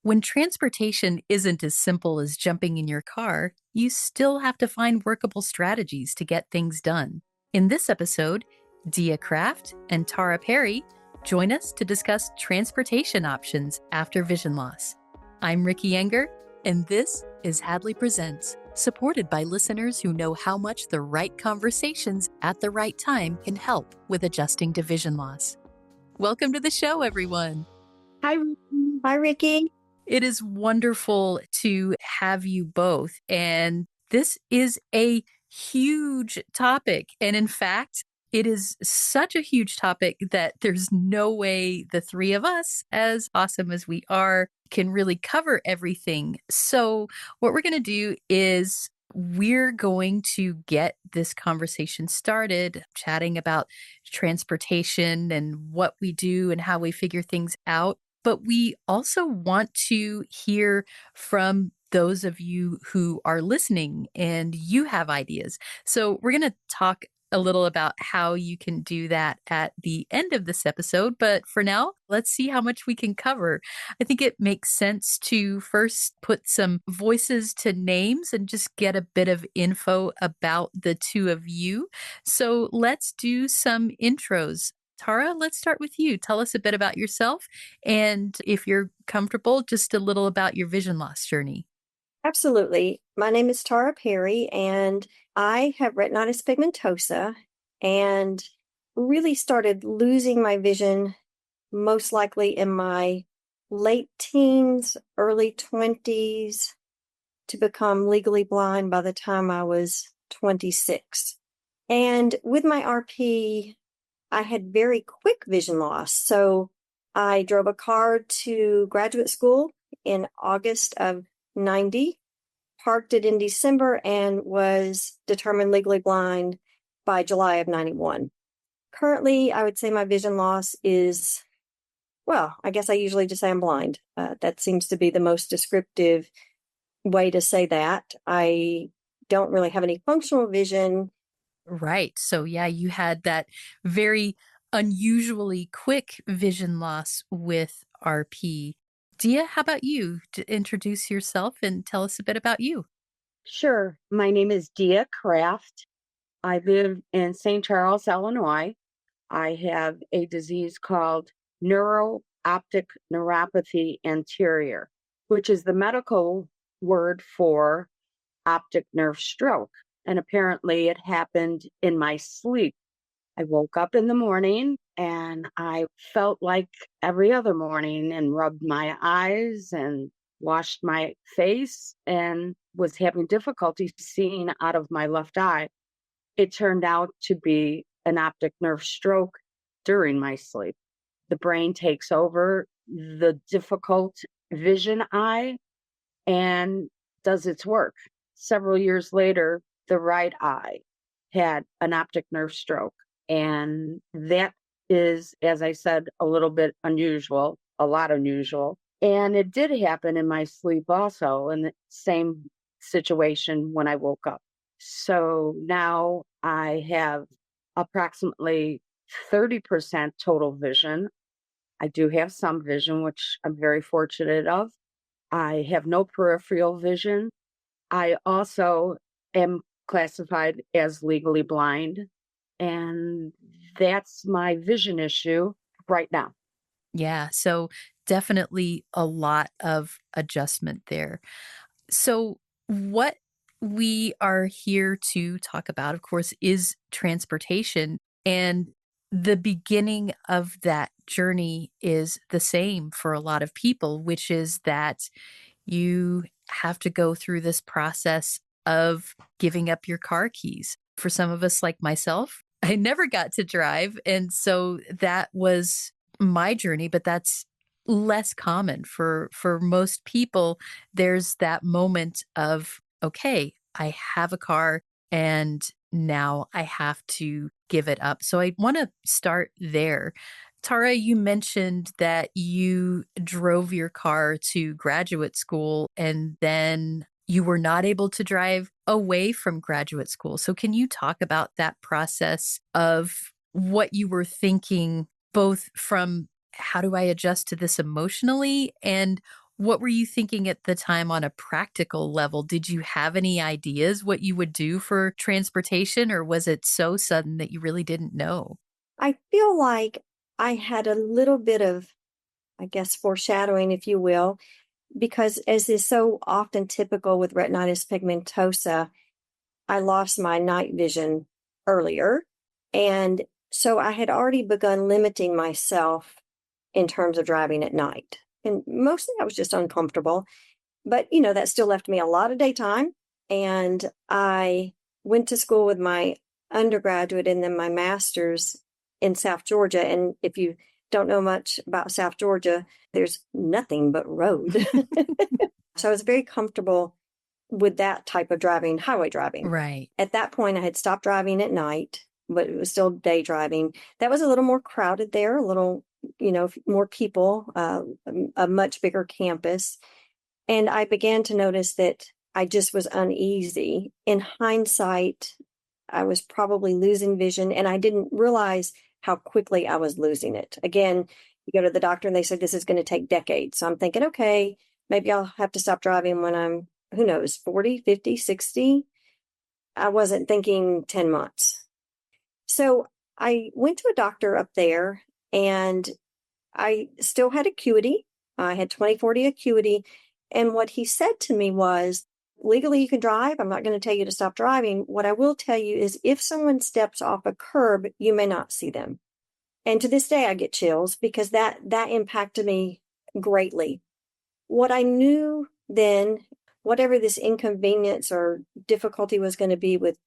When transportation isn't as simple as jumping in your car, you still have to find workable strategies to get things done. In this episode, Dia Kraft and Tara Perry join us to discuss transportation options after vision loss. I'm Ricky Enger, and this is Hadley Presents, supported by listeners who know how much the right conversations at the right time can help with adjusting to vision loss. Welcome to the show, everyone. Hi, Ricky. Hi, Ricky. It is wonderful to have you both. And this is a huge topic. And in fact, it is such a huge topic that there's no way the three of us, as awesome as we are, can really cover everything. So, what we're going to do is we're going to get this conversation started, chatting about transportation and what we do and how we figure things out. But we also want to hear from those of you who are listening and you have ideas. So we're going to talk a little about how you can do that at the end of this episode. But for now, let's see how much we can cover. I think it makes sense to first put some voices to names and just get a bit of info about the two of you. So let's do some intros. Tara, let's start with you. Tell us a bit about yourself, and if you're comfortable, just a little about your vision loss journey. Absolutely. My name is Tara Perry, and I have retinitis pigmentosa and really started losing my vision most likely in my late teens, early 20s to become legally blind by the time I was 26. And with my RP, I had very quick vision loss. So I drove a car to graduate school in August of 90, parked it in December, and was determined legally blind by July of 91. Currently, I would say my vision loss is, well, I guess I usually just say I'm blind. That seems to be the most descriptive way to say that. I don't really have any functional vision. Right. So, yeah, you had that very unusually quick vision loss with RP. Dia, how about you? To introduce yourself and tell us a bit about you. Sure. My name is Dia Kraft. I live in St. Charles, Illinois. I have a disease called neuro-optic neuropathy anterior, which is the medical word for optic nerve stroke. And apparently it happened in my sleep. I woke up in the morning and I felt like every other morning and rubbed my eyes and washed my face and was having difficulty seeing out of my left eye. It turned out to be an optic nerve stroke during my sleep. The brain takes over the difficult vision eye and does its work. Several years later, the right eye had an optic nerve stroke. And that is, as I said, a little bit unusual, a lot unusual. And it did happen in my sleep also, in the same situation when I woke up. So now I have approximately 30% total vision. I do have some vision, which I'm very fortunate of. I have no peripheral vision. I also am classified as legally blind, and that's my vision issue right now. Yeah. So, definitely a lot of adjustment there. So, what we are here to talk about, of course, is transportation. And the beginning of that journey is the same for a lot of people, which is that you have to go through this process of giving up your car keys. For some of us, like myself, I never got to drive. And so that was my journey, but that's less common for most people. There's that moment of, okay, I have a car and now I have to give it up. So I want to start there. Tara, you mentioned that you drove your car to graduate school and then you were not able to drive away from graduate school. So can you talk about that process of what you were thinking, both from how do I adjust to this emotionally and What were you thinking at the time on a practical level? Did you have any ideas what you would do for transportation, or was it so sudden that you really didn't know? I feel like I had a little bit of, I guess, foreshadowing, if you will, because as is so often typical with retinitis pigmentosa, I lost my night vision earlier. And so I had already begun limiting myself in terms of driving at night. And mostly I was just uncomfortable. But, that still left me a lot of daytime. And I went to school with my undergraduate and then my master's in South Georgia. And if you don't know much about South Georgia, there's nothing but road. So I was very comfortable with that type of driving, highway driving. Right. At that point, I had stopped driving at night, but it was still day driving. That was a little more crowded there, a little, more people, a much bigger campus. And I began to notice that I just was uneasy. In hindsight, I was probably losing vision, and I didn't realize how quickly I was losing it. Again, you go to the doctor and they said this is going to take decades. So I'm thinking, okay, maybe I'll have to stop driving when I'm, who knows, 40, 50, 60. I wasn't thinking 10 months. So I went to a doctor up there and I still had acuity. I had 20/40 acuity. And what he said to me was, legally you can drive. I'm not going to tell you to stop driving. What I will tell you is if someone steps off a curb, you may not see them. And to this day, I get chills because that impacted me greatly. What I knew then, whatever this inconvenience or difficulty was going to be with,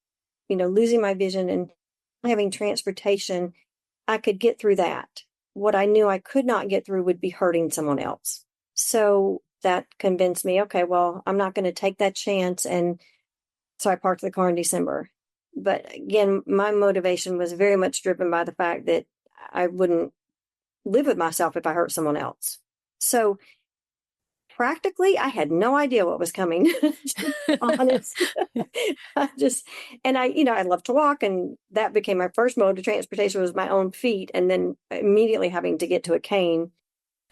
losing my vision and having transportation, I could get through that. What I knew I could not get through would be hurting someone else. So that convinced me, okay, well, I'm not going to take that chance. And so I parked the car in December. But again, my motivation was very much driven by the fact that I wouldn't live with myself if I hurt someone else. So practically, I had no idea what was coming, to be honest. I just, and I love to walk, and that became my first mode of transportation was my own feet, and then immediately having to get to a cane.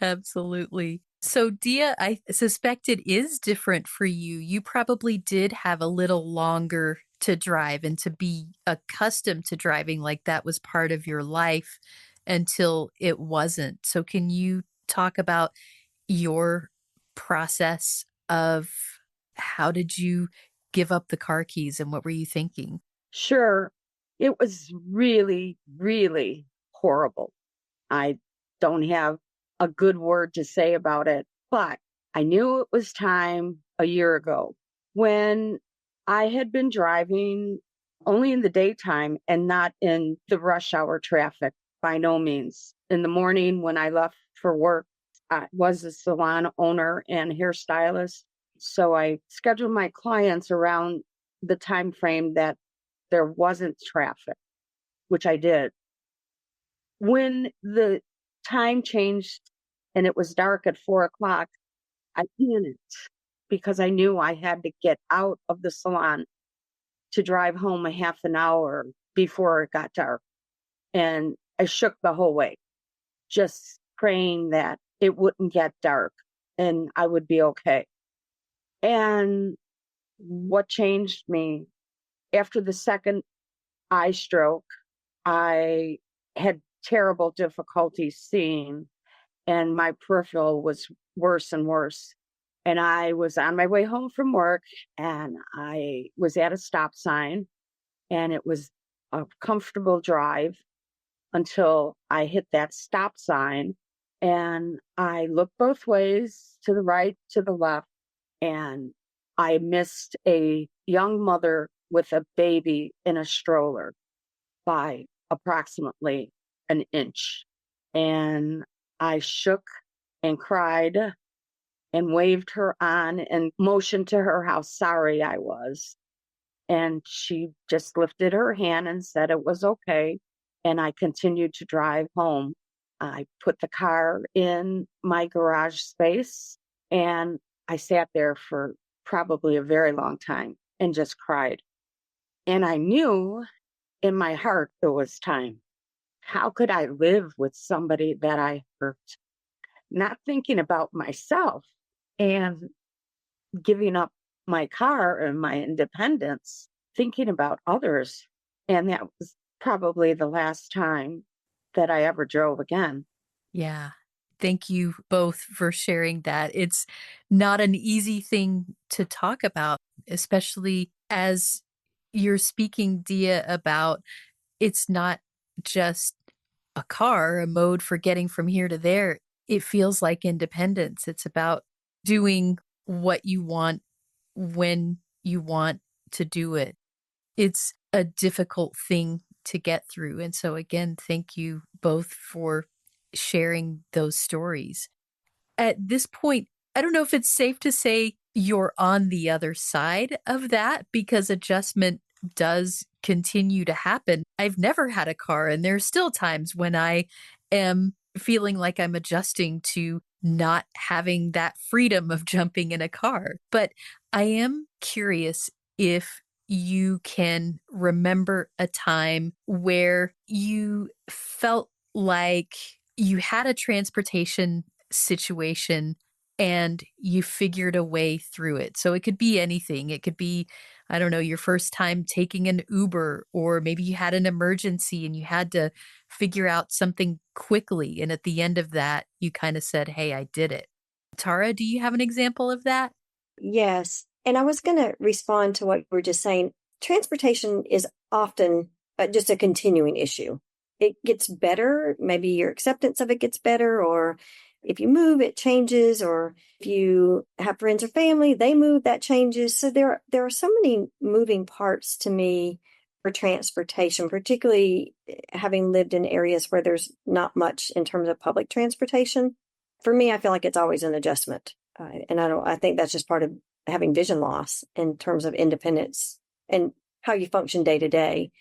Absolutely. So, Dia, I suspect it is different for you. You probably did have a little longer to drive and to be accustomed to driving like that was part of your life until it wasn't. So, can you talk about your process of how did you give up the car keys and what were you thinking? Sure. It was really, really horrible. I don't have a good word to say about it, but I knew it was time a year ago when I had been driving only in the daytime and not in the rush hour traffic by no means. In the morning when I left for work, I was a salon owner and hairstylist. So I scheduled my clients around the time frame that there wasn't traffic, which I did. When the time changed and it was dark at 4 o'clock, I panicked because I knew I had to get out of the salon to drive home a half an hour before it got dark. And I shook the whole way, just praying that it wouldn't get dark and I would be okay. And what changed me after the second eye stroke, I had terrible difficulty seeing, and my peripheral was worse and worse. And I was on my way home from work, and I was at a stop sign, and it was a comfortable drive until I hit that stop sign. And I looked both ways, to the right, to the left, and I missed a young mother with a baby in a stroller by approximately an inch. And I shook and cried and waved her on and motioned to her how sorry I was. And she just lifted her hand and said it was okay. And I continued to drive home. I put the car in my garage space and I sat there for probably a very long time and just cried. And I knew in my heart it was time. How could I live with somebody that I hurt? Not thinking about myself, and giving up my car and my independence, thinking about others. And that was probably the last time that I ever drove again. Yeah. Thank you both for sharing that. It's not an easy thing to talk about, especially as you're speaking, Dia, about it's not just a car, a mode for getting from here to there. It feels like independence. It's about doing what you want when you want to do it. It's a difficult thing to get through. And so, again, thank you both for sharing those stories. At this point, I don't know if it's safe to say you're on the other side of that because adjustment does continue to happen. I've never had a car, and there's still times when I am feeling like I'm adjusting to not having that freedom of jumping in a car. But I am curious if you can remember a time where you felt like you had a transportation situation and you figured a way through it. So it could be anything. It could be, I don't know, your first time taking an Uber, or maybe you had an emergency and you had to figure out something quickly. And at the end of that, you kind of said, hey, I did it. Tara, do you have an example of that? Yes. And I was going to respond to what you were just saying. Transportation is often just a continuing issue. It gets better. Maybe your acceptance of it gets better, or if you move, it changes, or if you have friends or family, they move, that changes. So there are so many moving parts to me for transportation, particularly having lived in areas where there's not much in terms of public transportation. For me, I feel like it's always an adjustment. And I think that's just part of having vision loss in terms of independence and how you function day to day.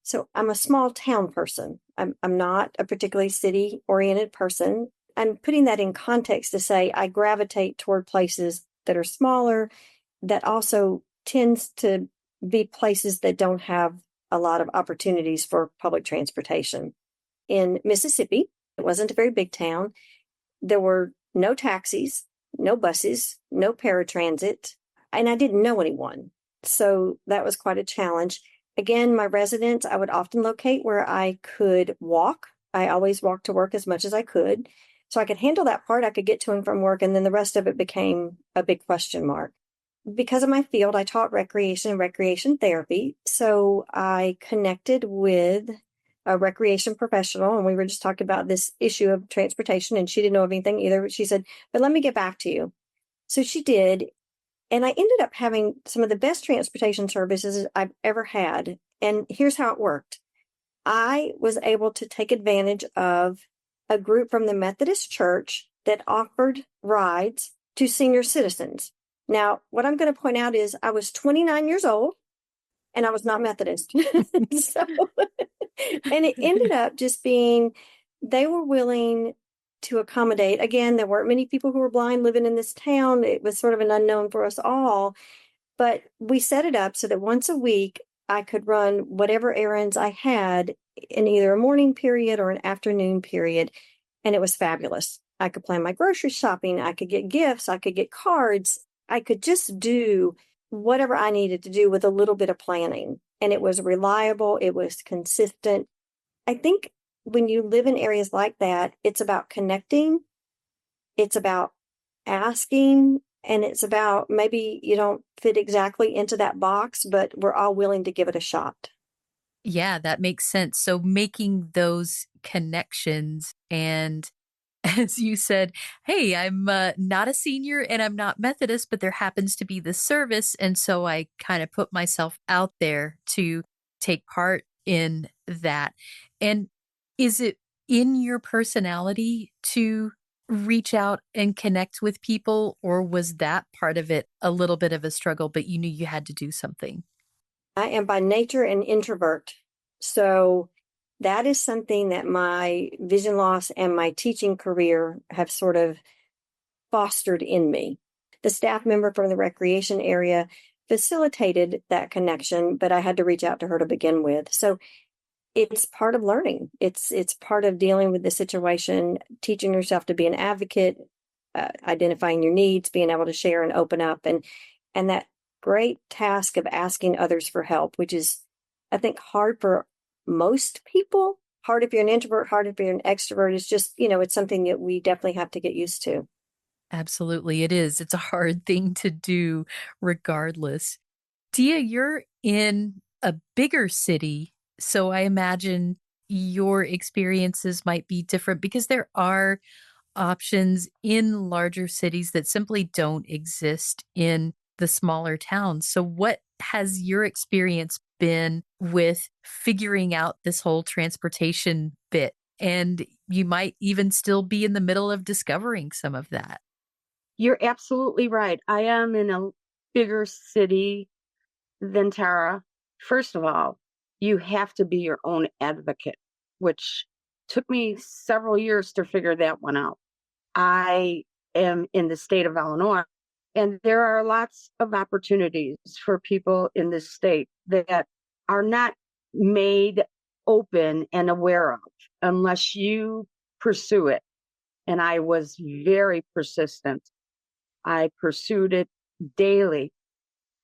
So I'm a small town person. I'm not a particularly city oriented person. I'm putting that in context to say I gravitate toward places that are smaller, that also tends to be places that don't have a lot of opportunities for public transportation. In Mississippi, it wasn't a very big town. There were no taxis, no buses, no paratransit, and I didn't know anyone. So that was quite a challenge. Again, my residence, I would often locate where I could walk. I always walked to work as much as I could. So I could handle that part. I could get to and from work, and then the rest of it became a big question mark. Because of my field, I taught recreation and recreation therapy. So I connected with a recreation professional, and we were just talking about this issue of transportation, and she didn't know of anything either. She said, but let me get back to you. So she did. And I ended up having some of the best transportation services I've ever had. And here's how it worked. I was able to take advantage of a group from the Methodist Church that offered rides to senior citizens. Now, what I'm going to point out is I was 29 years old and I was not Methodist. So, and it ended up just being, they were willing to accommodate. Again, there weren't many people who were blind living in this town. It was sort of an unknown for us all. But we set it up so that once a week, I could run whatever errands I had in either a morning period or an afternoon period. And it was fabulous. I could plan my grocery shopping. I could get gifts. I could get cards. I could just do whatever I needed to do with a little bit of planning. And it was reliable. It was consistent. I think when you live in areas like that, it's about connecting. It's about asking. And it's about maybe you don't fit exactly into that box, but we're all willing to give it a shot. Yeah, that makes sense. So making those connections and as you said, hey, I'm not a senior and I'm not Methodist, but there happens to be this service. And so I kind of put myself out there to take part in that. And is it in your personality to reach out and connect with people, or was that part of it a little bit of a struggle, but you knew you had to do something? I am by nature an introvert. So that is something that my vision loss and my teaching career have sort of fostered in me. The staff member from the recreation area facilitated that connection, but I had to reach out to her to begin with. So it's part of learning. It's part of dealing with the situation, teaching yourself to be an advocate, identifying your needs, being able to share and open up, and that great task of asking others for help, which is, I think, hard for most people. Hard if you're an introvert, hard if you're an extrovert. It's just, it's something that we definitely have to get used to. Absolutely, it is. It's a hard thing to do regardless. Dia, you're in a bigger city, so I imagine your experiences might be different because there are options in larger cities that simply don't exist in the smaller towns. So, what has your experience been with figuring out this whole transportation bit? And you might even still be in the middle of discovering some of that. You're absolutely right. I am in a bigger city than Tara. First of all, you have to be your own advocate, which took me several years to figure that one out. I am in the state of Illinois, and there are lots of opportunities for people in this state that are not made open and aware of unless you pursue it. And I was very persistent. I pursued it daily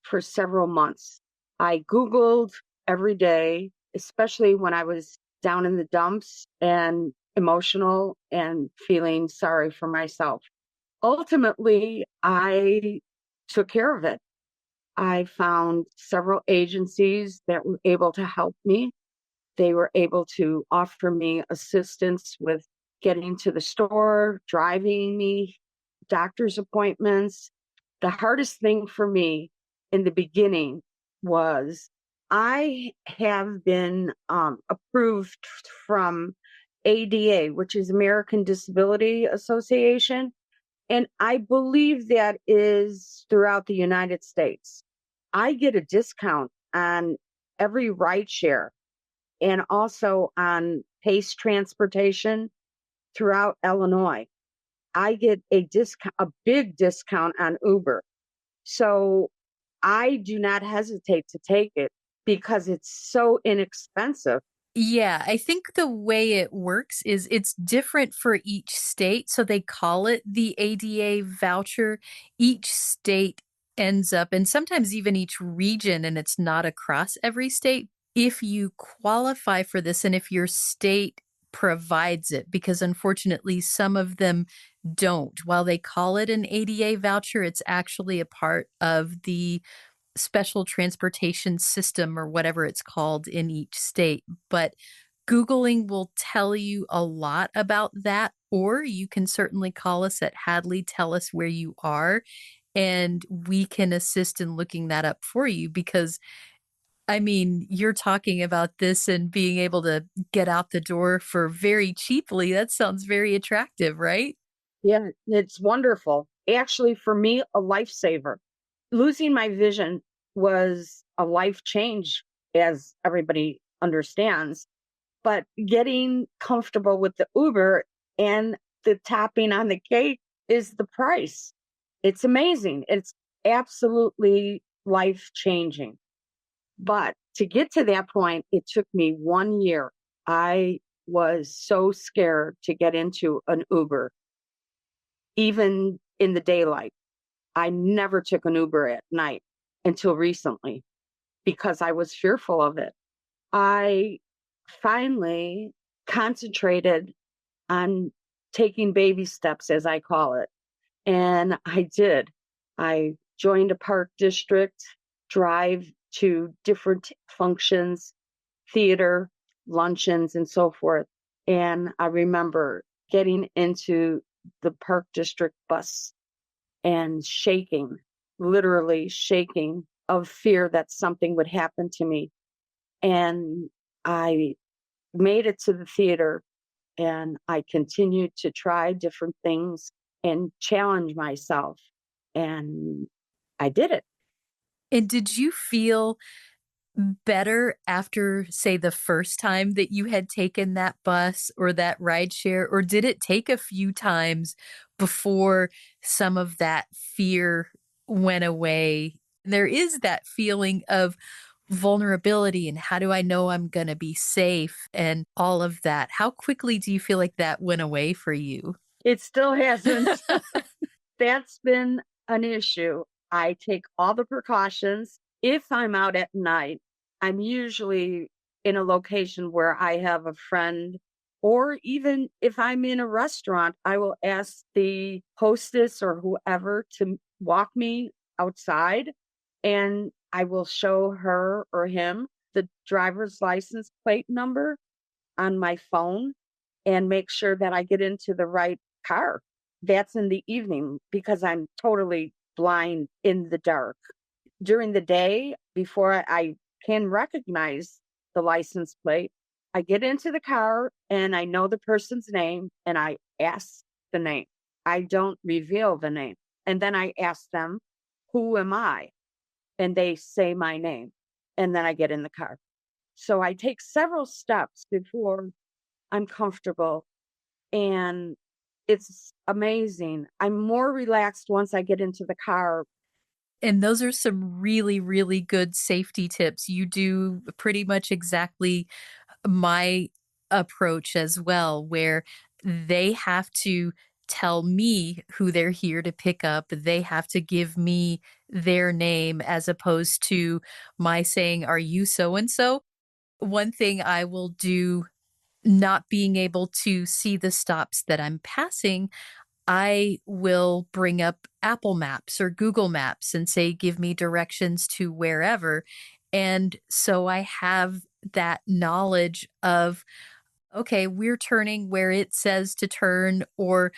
for several months. I Googled every day, especially when I was down in the dumps and emotional and feeling sorry for myself. Ultimately, I took care of it. I found several agencies that were able to help me. They were able to offer me assistance with getting to the store, driving me, doctor's appointments. The hardest thing for me in the beginning was I have been approved from ADA, which is American Disability Association. And I believe that is throughout the United States. I get a discount on every ride share and also on Pace Transportation throughout Illinois. I get a big discount on Uber. So I do not hesitate to take it because it's so inexpensive. Yeah, I think the way it works is it's different for each state. So they call it the ADA voucher. Each state ends up, and sometimes even each region, and it's not across every state. If you qualify for this and if your state provides it, because unfortunately some of them don't. While they call it an ADA voucher, it's actually a part of the special transportation system or whatever it's called in each state. But Googling will tell you a lot about that, or you can certainly call us at Hadley, tell us where you are, and we can assist in looking that up for you because I mean, you're talking about this and being able to get out the door for very cheaply. That sounds very attractive, right? Yeah, it's wonderful. Actually, for me, a lifesaver. Losing my vision was a life change, as everybody understands. But getting comfortable with the Uber and the topping on the cake is the price. It's amazing. It's absolutely life changing. But to get to that point, it took me 1 year. I was so scared to get into an Uber, even in the daylight. I never took an Uber at night until recently because I was fearful of it. I finally concentrated on taking baby steps, as I call it. And I did. I joined a park district, drive to different functions, theater, luncheons, and so forth. And I remember getting into the park district bus and shaking, literally shaking of fear that something would happen to me. And I made it to the theater and I continued to try different things and challenge myself. And I did it. And did you feel better after, say, the first time that you had taken that bus or that ride share, or did it take a few times before some of that fear went away? There is that feeling of vulnerability and how do I know I'm going to be safe and all of that. How quickly do you feel like that went away for you? It still hasn't. that's been an issue. I take all the precautions. If I'm out at night, I'm usually in a location where I have a friend, or even if I'm in a restaurant, I will ask the hostess or whoever to walk me outside, and I will show her or him the driver's license plate number on my phone and make sure that I get into the right car. That's in the evening because I'm totally blind in the dark. During the day, before I can recognize the license plate, I get into the car and I know the person's name and I ask the name. I don't reveal the name. And then I ask them, who am I? And they say my name. And then I get in the car. So I take several steps before I'm comfortable, and it's amazing. I'm more relaxed once I get into the car. And those are some really, really good safety tips. You do pretty much exactly my approach as well, where they have to tell me who they're here to pick up. They have to give me their name as opposed to my saying, "Are you so and so?" One thing I will do, not being able to see the stops that I'm passing, I will bring up Apple Maps or Google Maps and say, give me directions to wherever. And so I have that knowledge of, okay, we're turning where it says to turn, or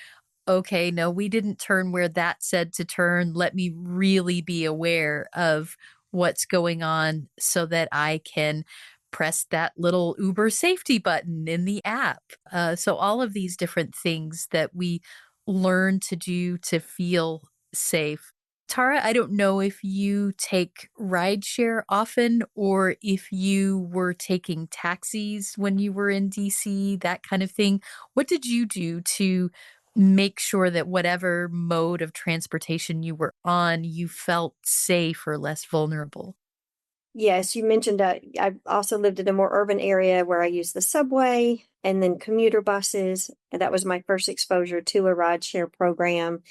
okay, no, we didn't turn where that said to turn. Let me really be aware of what's going on so that I can press that little Uber safety button in the app. So, all of these different things that we learn to do to feel safe. Tara, I don't know if you take rideshare often or if you were taking taxis when you were in DC, that kind of thing. What did you do to make sure that whatever mode of transportation you were on, you felt safe or less vulnerable? Yes, you mentioned I've also lived in a more urban area where I used the subway and then commuter buses. And that was my first exposure to a rideshare program.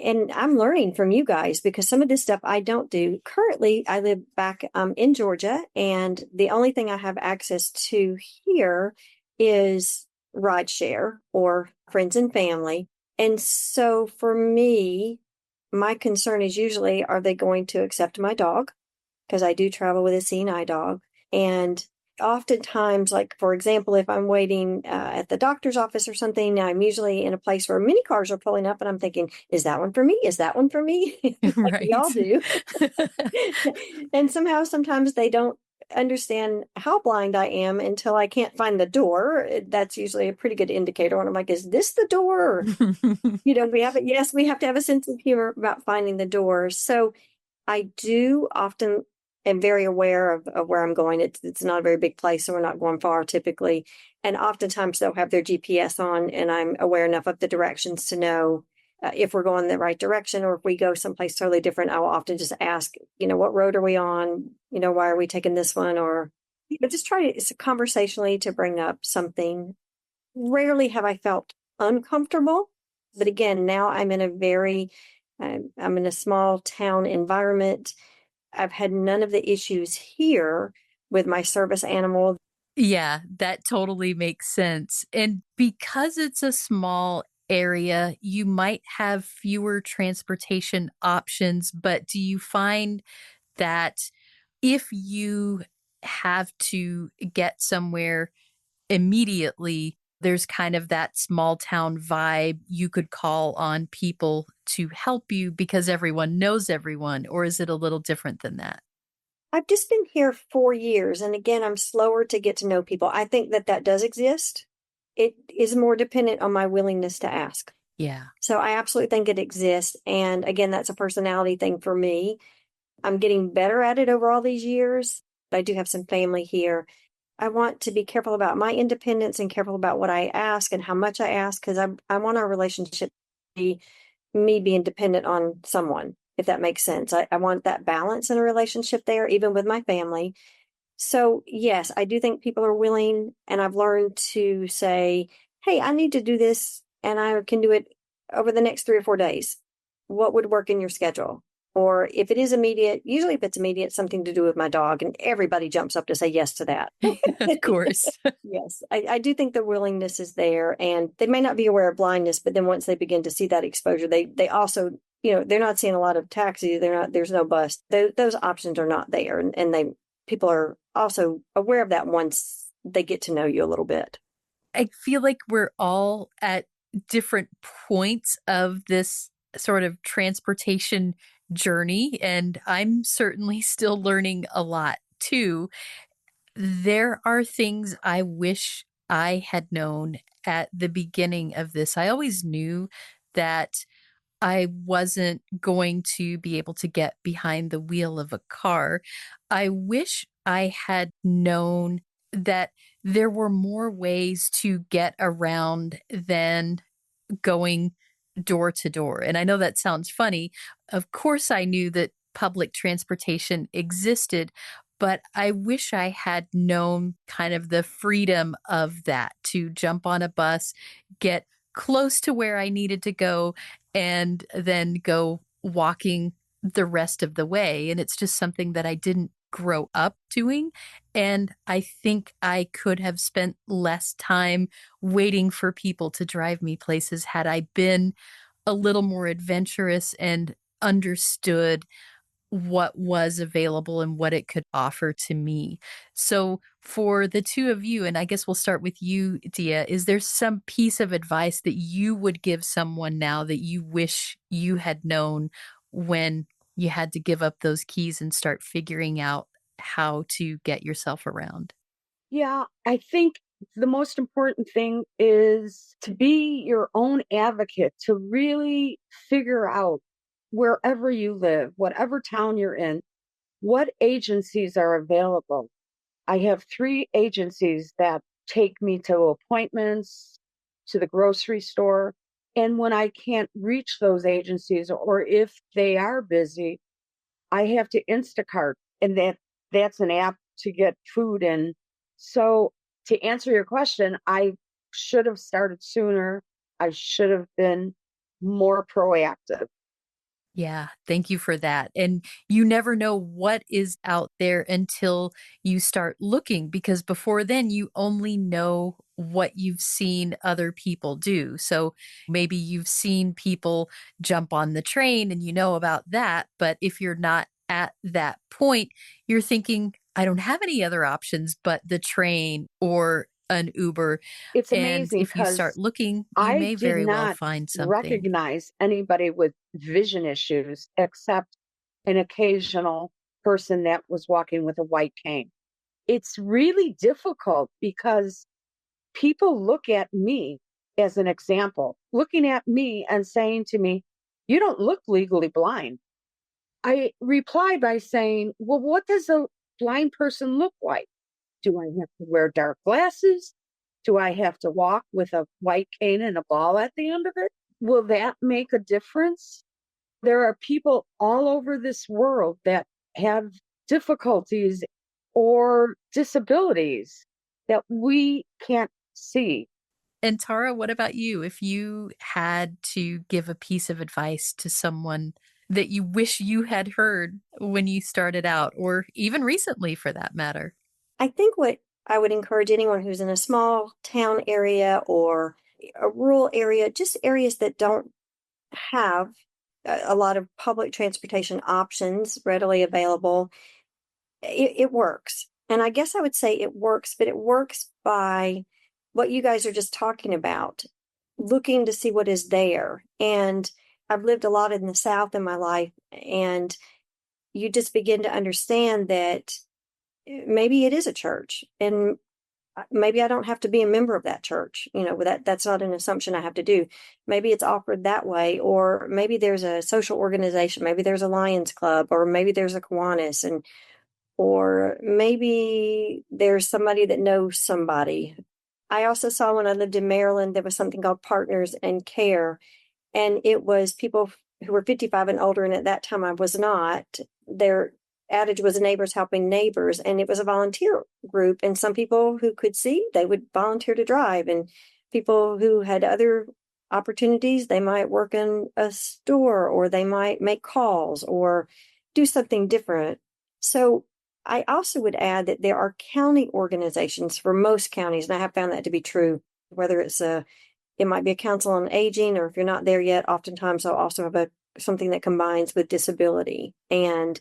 And I'm learning from you guys because some of this stuff I don't do. Currently, I live back in Georgia, and the only thing I have access to here is rideshare or friends and family. And so for me, my concern is usually, are they going to accept my dog? Because I do travel with a seeing eye dog. And oftentimes, like for example, if I'm waiting at the doctor's office or something, I'm usually in a place where many cars are pulling up, and I'm thinking, is that one for me? Is that one for me? Like we all Right. do. And somehow, sometimes they don't understand how blind I am until I can't find the door. That's usually a pretty good indicator. And I'm like, is this the door? Yes, we have to have a sense of humor about finding the door. So I do often am very aware of where I'm going. It's not a very big place, so we're not going far typically. And oftentimes they'll have their GPS on, and I'm aware enough of the directions to know if we're going the right direction, or if we go someplace totally different. I will often just ask, what road are we on? Why are we taking this one? Or but just try to conversationally to bring up something. Rarely have I felt uncomfortable, but again, now I'm in a small town environment. I've had none of the issues here with my service animal. Yeah, that totally makes sense. And because it's a small area, you might have fewer transportation options, but do you find that if you have to get somewhere immediately, there's kind of that small town vibe, you could call on people to help you because everyone knows everyone, or is it a little different than that? I've just been here 4 years, and again, I'm slower to get to know people. I think that does exist. It is more dependent on my willingness to ask. Yeah. So I absolutely think it exists. And again, that's a personality thing for me. I'm getting better at it over all these years. I do have some family here. I want to be careful about my independence and careful about what I ask and how much I ask, because I want our relationship to be me being dependent on someone, if that makes sense. I want that balance in a relationship there, even with my family. So, yes, I do think people are willing, and I've learned to say, hey, I need to do this, and I can do it over the next 3 or 4 days. what would work in your schedule? Or if it is immediate, usually if it's immediate, something to do with my dog, and everybody jumps up to say yes to that. Of course. Yes, I do think the willingness is there, and they may not be aware of blindness, but then once they begin to see that exposure, they also, they're not seeing a lot of taxis. They're not, there's no bus. Those options are not there. And people are also aware of that once they get to know you a little bit. I feel like we're all at different points of this sort of transportation journey, and I'm certainly still learning a lot too. There are things I wish I had known at the beginning of this. I always knew that I wasn't going to be able to get behind the wheel of a car. I wish I had known that there were more ways to get around than going door to door. And I know that sounds funny. Of course, I knew that public transportation existed, but I wish I had known kind of the freedom of that to jump on a bus, get close to where I needed to go, and then go walking the rest of the way. And it's just something that I didn't grow up doing. And I think I could have spent less time waiting for people to drive me places had I been a little more adventurous and understood what was available and what it could offer to me. So, for the two of you, and I guess we'll start with you, Dia, is there some piece of advice that you would give someone now that you wish you had known when you had to give up those keys and start figuring out how to get yourself around? Yeah, I think the most important thing is to be your own advocate, to really figure out wherever you live, whatever town you're in, what agencies are available. I have three agencies that take me to appointments, to the grocery store. And when I can't reach those agencies, or if they are busy, I have to Instacart, and that's an app to get food in. So to answer your question, I should have started sooner. I should have been more proactive. Yeah, thank you for that. And you never know what is out there until you start looking, because before then you only know what you've seen other people do. So maybe you've seen people jump on the train and you know about that. But if you're not at that point, you're thinking, I don't have any other options but the train or an Uber. It's And amazing if you start because looking, you I may did very well not find something. recognize anybody with vision issues except an occasional person that was walking with a white cane. It's really difficult because people look at me as an example, looking at me and saying to me, "You don't look legally blind." I reply by saying, "Well, what does a blind person look like? Do I have to wear dark glasses? Do I have to walk with a white cane and a ball at the end of it? Will that make a difference?" There are people all over this world that have difficulties or disabilities that we can't see. And Tara, what about you? If you had to give a piece of advice to someone that you wish you had heard when you started out, or even recently for that matter? I think what I would encourage anyone who's in a small town area or a rural area, just areas that don't have a lot of public transportation options readily available, it works. And I guess I would say it works, but it works by what you guys are just talking about, looking to see what is there. And I've lived a lot in the South in my life, and you just begin to understand that maybe it is a church, and maybe I don't have to be a member of that church. That's not an assumption I have to do. Maybe it's offered that way, or maybe there's a social organization, maybe there's a Lions Club, or maybe there's a Kiwanis, and or maybe there's somebody that knows somebody. I also saw when I lived in Maryland, there was something called Partners in Care, and it was people who were 55 and older. And at that time, I was not. Their adage was neighbors helping neighbors, and it was a volunteer group. And some people who could see, they would volunteer to drive, and people who had other opportunities. They might work in a store, or they might make calls or do something different. So I also would add that there are county organizations for most counties, and I have found that to be true, whether it might be a council on aging, or if you're not there yet, oftentimes they'll also have something that combines with disability. And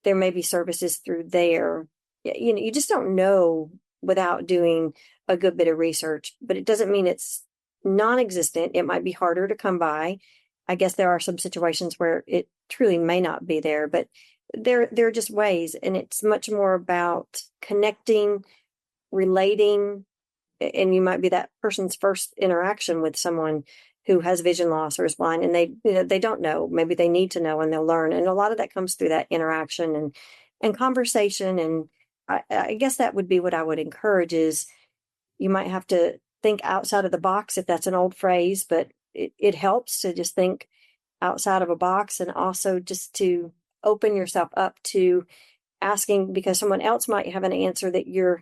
there may be services through there. You just don't know without doing a good bit of research, but it doesn't mean it's non-existent. It might be harder to come by. I guess there are some situations where it truly may not be there, but there are just ways, and it's much more about connecting, relating, and you might be that person's first interaction with someone who has vision loss or is blind, and they don't know. Maybe they need to know, and they'll learn. And a lot of that comes through that interaction and conversation. And I guess that would be what I would encourage is you might have to think outside of the box, if that's an old phrase, but it helps to just think outside of a box, and also just to open yourself up to asking, because someone else might have an answer that you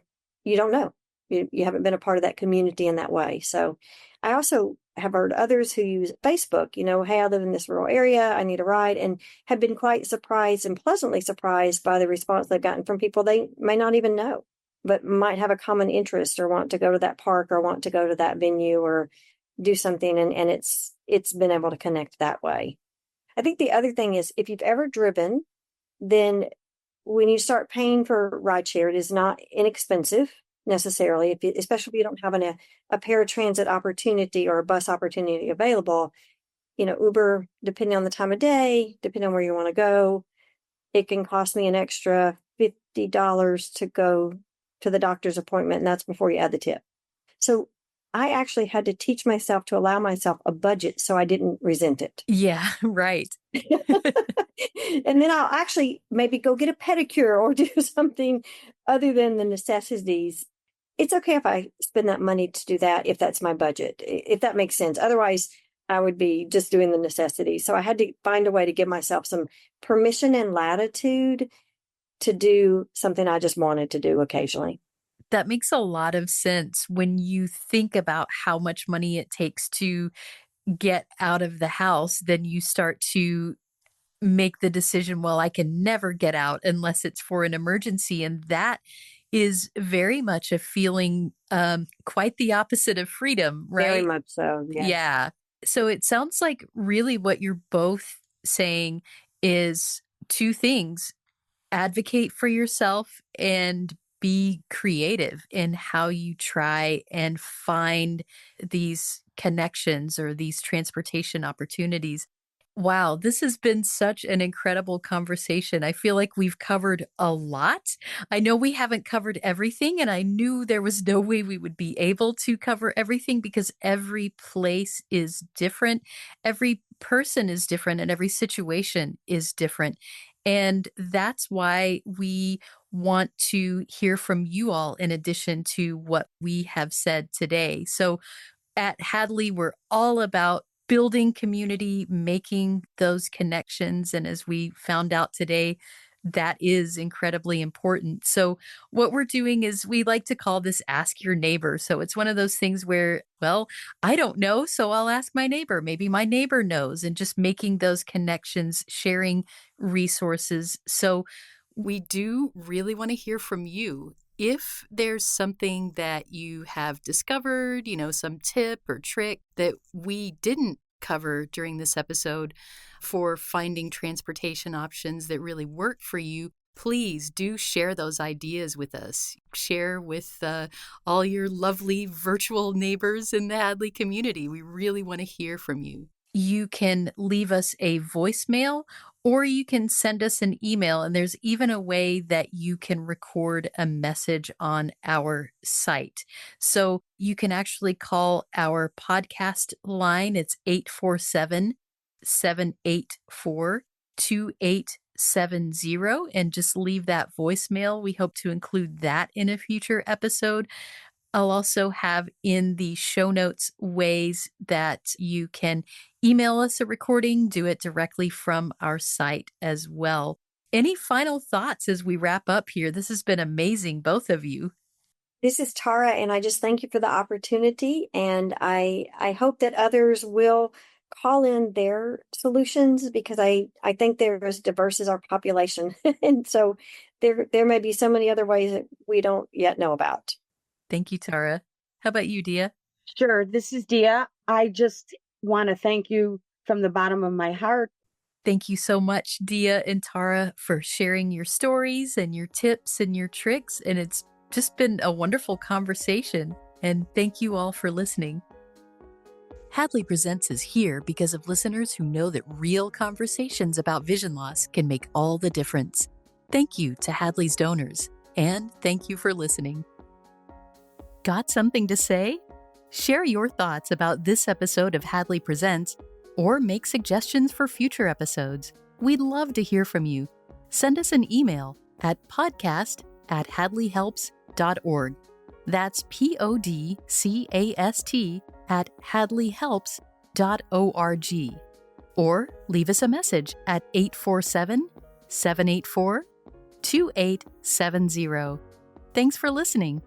don't know. You haven't been a part of that community in that way. So I also have heard others who use Facebook, hey, I live in this rural area, I need a ride, and have been quite surprised and pleasantly surprised by the response they've gotten from people they may not even know, but might have a common interest or want to go to that park or want to go to that venue or do something. And it's been able to connect that way. I think the other thing is, if you've ever driven, then when you start paying for rideshare, it is not inexpensive necessarily, especially if you don't have a paratransit opportunity or a bus opportunity available. Uber, depending on the time of day, depending on where you want to go, it can cost me an extra $50 to go to the doctor's appointment, and that's before you add the tip. So I actually had to teach myself to allow myself a budget so I didn't resent it. Yeah, right. And then I'll actually maybe go get a pedicure or do something other than the necessities. It's okay if I spend that money to do that, if that's my budget, if that makes sense. Otherwise, I would be just doing the necessities. So I had to find a way to give myself some permission and latitude to do something I just wanted to do occasionally. That makes a lot of sense when you think about how much money it takes to get out of the house. Then you start to make the decision, well, I can never get out unless it's for an emergency. And that is very much a feeling, quite the opposite of freedom, Very right? much so, yes. Yeah. So it sounds like really what you're both saying is two things: advocate for yourself and be creative in how you try and find these connections or these transportation opportunities. Wow, this has been such an incredible conversation. I feel like we've covered a lot. I know we haven't covered everything, and I knew there was no way we would be able to cover everything because every place is different, every person is different, and every situation is different. And that's why we want to hear from you all in addition to what we have said today. So at Hadley, we're all about building community, making those connections. And as we found out today, that is incredibly important. So, what we're doing is we like to call this Ask Your Neighbor. So, it's one of those things where, well, I don't know, so I'll ask my neighbor. Maybe my neighbor knows, and just making those connections, sharing resources. So, we do really want to hear from you. If there's something that you have discovered, some tip or trick that we didn't cover during this episode for finding transportation options that really work for you, please do share those ideas with us. Share with all your lovely virtual neighbors in the Hadley community. We really want to hear from you. You can leave us a voicemail or you can send us an email. And there's even a way that you can record a message on our site. So you can actually call our podcast line. It's 847-784-2870, and just leave that voicemail. We hope to include that in a future episode. I'll also have in the show notes ways that you can email us a recording, do it directly from our site as well. Any final thoughts as we wrap up here? This has been amazing, both of you. This is Tara, and I just thank you for the opportunity. And I hope that others will call in their solutions because I think they're as diverse as our population. And so there may be so many other ways that we don't yet know about. Thank you, Tara. How about you, Dia? Sure, this is Dia. I just want to thank you from the bottom of my heart. Thank you so much, Dia and Tara, for sharing your stories and your tips and your tricks. And it's just been a wonderful conversation. And thank you all for listening. Hadley Presents is here because of listeners who know that real conversations about vision loss can make all the difference. Thank you to Hadley's donors, and thank you for listening. Got something to say? Share your thoughts about this episode of Hadley Presents, or make suggestions for future episodes. We'd love to hear from you. Send us an email at podcast@hadleyhelps.org. That's podcast@hadleyhelps.org. Or leave us a message at 847-784-2870. Thanks for listening.